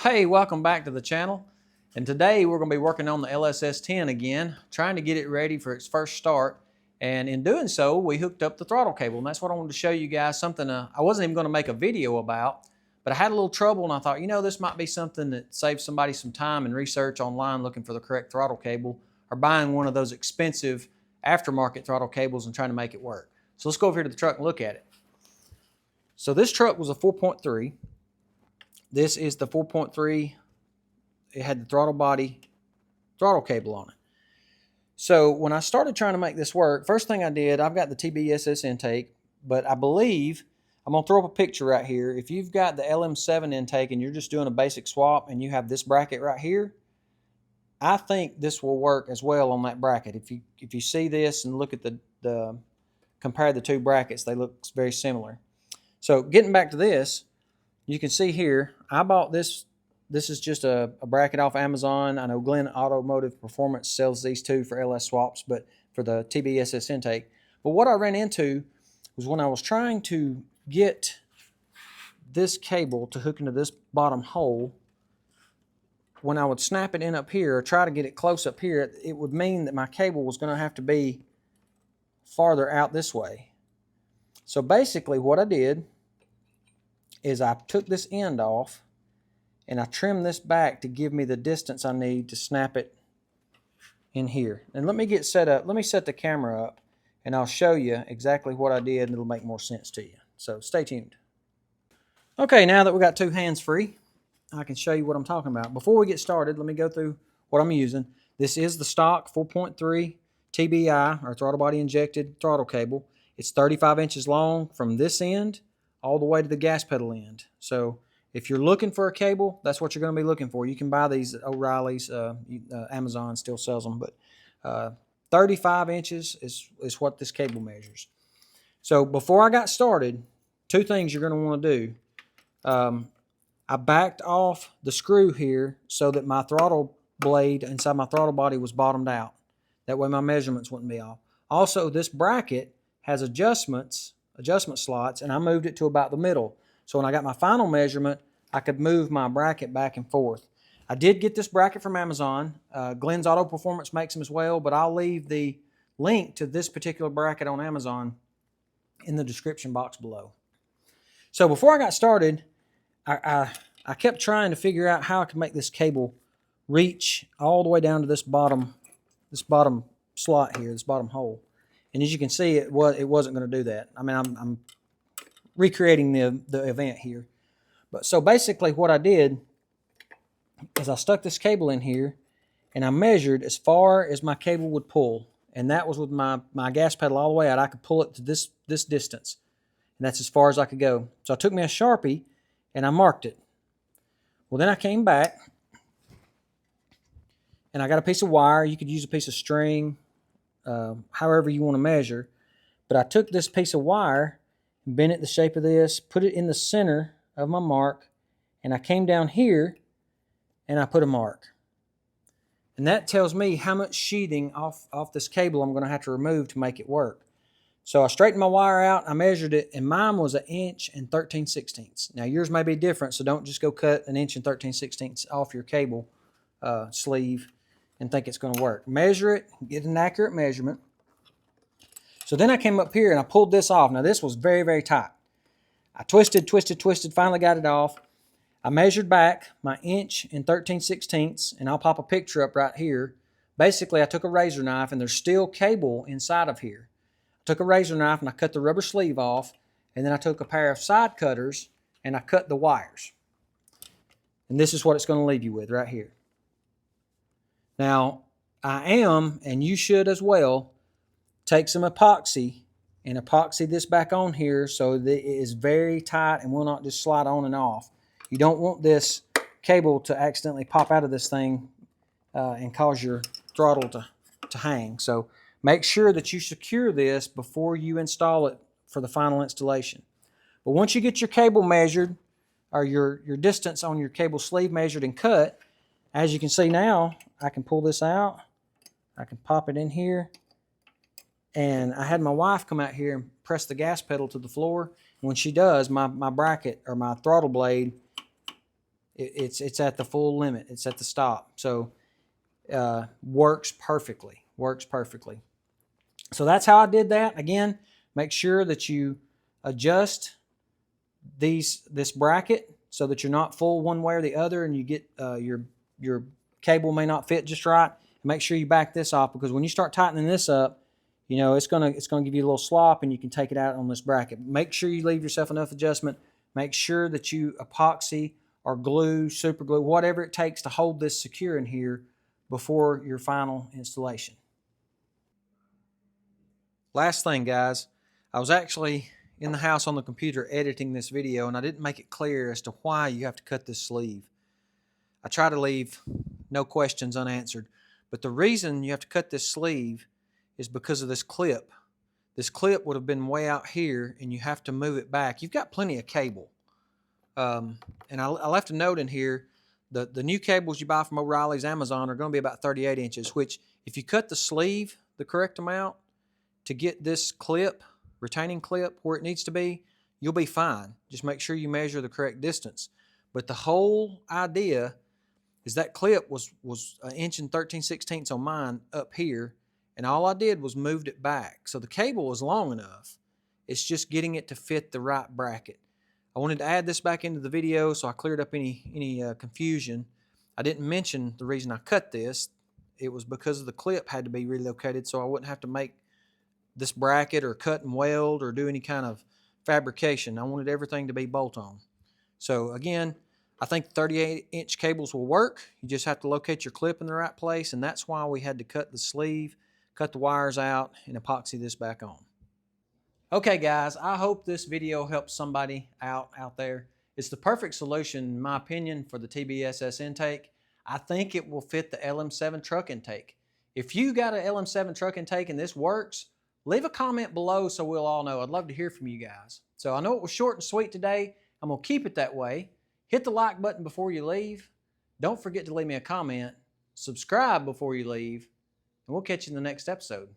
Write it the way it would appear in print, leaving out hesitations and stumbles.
Hey, welcome back to the channel. And today we're going to be working on the LS S10 again, trying to get it ready for its first start. And in doing so, we hooked up the throttle cable. And that's what I wanted to show you guys, something I wasn't even going to make a video about, but I had a little trouble and I thought, you know, this might be something that saves somebody some time and research online looking for the correct throttle cable or buying one of those expensive aftermarket throttle cables and trying to make it work. So let's go over here to the truck and look at it. So this truck was a 4.3. This is the 4.3. It had the throttle body, throttle cable on it. So when I started trying to make this work, first thing I did, I've got the TBSS intake, but I believe, I'm going to throw up a picture right here. If you've got the LM7 intake and you're just doing a basic swap and you have this bracket right here, I think this will work as well on that bracket. If you see this and look at compare the two brackets, they look very similar. So getting back to this, you can see here, I bought this. This is just a bracket off Amazon. I know Glenn Automotive Performance sells these too for LS swaps, but for the TBSS intake. But what I ran into was when I was trying to get this cable to hook into this bottom hole, when I would snap it in up here or try to get it close up here, it would mean that my cable was going to have to be farther out this way. So basically what I did is I took this end off and I trimmed this back to give me the distance I need to snap it in here. And let me get set up. Let me set the camera up and I'll show you exactly what I did and it'll make more sense to you. So stay tuned. Okay, now that we got two hands free, I can show you what I'm talking about. Before we get started, let me go through what I'm using. This is the stock 4.3 TBI, or throttle body injected throttle cable. It's 35 inches long from this end all the way to the gas pedal end. So if you're looking for a cable, that's what you're going to be looking for. You can buy these at O'Reilly's. Amazon still sells them, but 35 inches is what this cable measures. So before I got started, two things you're going to want to do. I backed off the screw here so that my throttle blade inside my throttle body was bottomed out. That way my measurements wouldn't be off. Also, this bracket has adjustment slots, and I moved it to about the middle. So when I got my final measurement, I could move my bracket back and forth. I did get this bracket from Amazon. Glenn's Auto Performance makes them as well, but I'll leave the link to this particular bracket on Amazon in the description box below. So before I got started, I kept trying to figure out how I could make this cable reach all the way down to this bottom slot here, this bottom hole. And as you can see, it wasn't going to do that. I mean, I'm recreating the event here. But so basically what I did is I stuck this cable in here and I measured as far as my cable would pull. And that was with my gas pedal all the way out. I could pull it to this distance. And that's as far as I could go. So I took me a Sharpie and I marked it. Well, then I came back and I got a piece of wire. You could use a piece of string, however you want to measure. But I took this piece of wire, bent it the shape of this, put it in the center of my mark, and I came down here and I put a mark. And that tells me how much sheathing off this cable I'm going to have to remove to make it work. So I straightened my wire out, I measured it, and mine was 1 inch and 13/16. Now yours may be different, so don't just go cut 1 inch and 13/16 off your cable sleeve and think it's going to work. Measure it, get an accurate measurement. So then I came up here and I pulled this off. Now this was very, very tight. I twisted, finally got it off. I measured back my 1 inch and 13/16, and I'll pop a picture up right here. Basically, I took a razor knife, and there's still cable inside of here. I took a razor knife and I cut the rubber sleeve off, and then I took a pair of side cutters and I cut the wires. And this is what it's going to leave you with right here. Now, I am, and you should as well, take some epoxy and epoxy this back on here so that it is very tight and will not just slide on and off. You don't want this cable to accidentally pop out of this thing and cause your throttle to hang. So make sure that you secure this before you install it for the final installation. But once you get your cable measured, or your distance on your cable sleeve measured and cut, as you can see now, I can pull this out. I can pop it in here. And I had my wife come out here and press the gas pedal to the floor. And when she does, my bracket or my throttle blade It's at the full limit. It's at the stop. So works perfectly. Works perfectly. So that's how I did that. Again, make sure that you adjust this bracket so that you're not full one way or the other, and you get your cable may not fit just right. Make sure you back this off, because when you start tightening this up, you know it's gonna give you a little slop, and you can take it out on this bracket. Make sure you leave yourself enough adjustment. Make sure that you epoxy or glue, super glue, whatever it takes to hold this secure in here before your final installation. Last thing, guys, I was actually in the house on the computer editing this video, and I didn't make it clear as to why you have to cut this sleeve. I try to leave no questions unanswered, but the reason you have to cut this sleeve is because of this clip. This clip would have been way out here, and you have to move it back. You've got plenty of cable. And I left a note in here. The new cables you buy from O'Reilly's, Amazon, are going to be about 38 inches, which if you cut the sleeve the correct amount to get this clip, retaining clip, where it needs to be, you'll be fine. Just make sure you measure the correct distance. But the whole idea is that clip was 1 inch and 13/16 on mine up here, and all I did was moved it back. So the cable is long enough. It's just getting it to fit the right bracket. I wanted to add this back into the video so I cleared up any confusion. I didn't mention the reason I cut this. It was because the clip had to be relocated so I wouldn't have to make this bracket or cut and weld or do any kind of fabrication. I wanted everything to be bolt-on. So again, I think 38-inch cables will work. You just have to locate your clip in the right place, and that's why we had to cut the sleeve, cut the wires out, and epoxy this back on. Okay guys, I hope this video helps somebody out there. It's the perfect solution, in my opinion, for the TBSS intake. I think it will fit the LM7 truck intake. If you got an LM7 truck intake and this works, leave a comment below so we'll all know. I'd love to hear from you guys. So I know it was short and sweet today. I'm going to keep it that way. Hit the like button before you leave. Don't forget to leave me a comment. Subscribe before you leave. And we'll catch you in the next episode.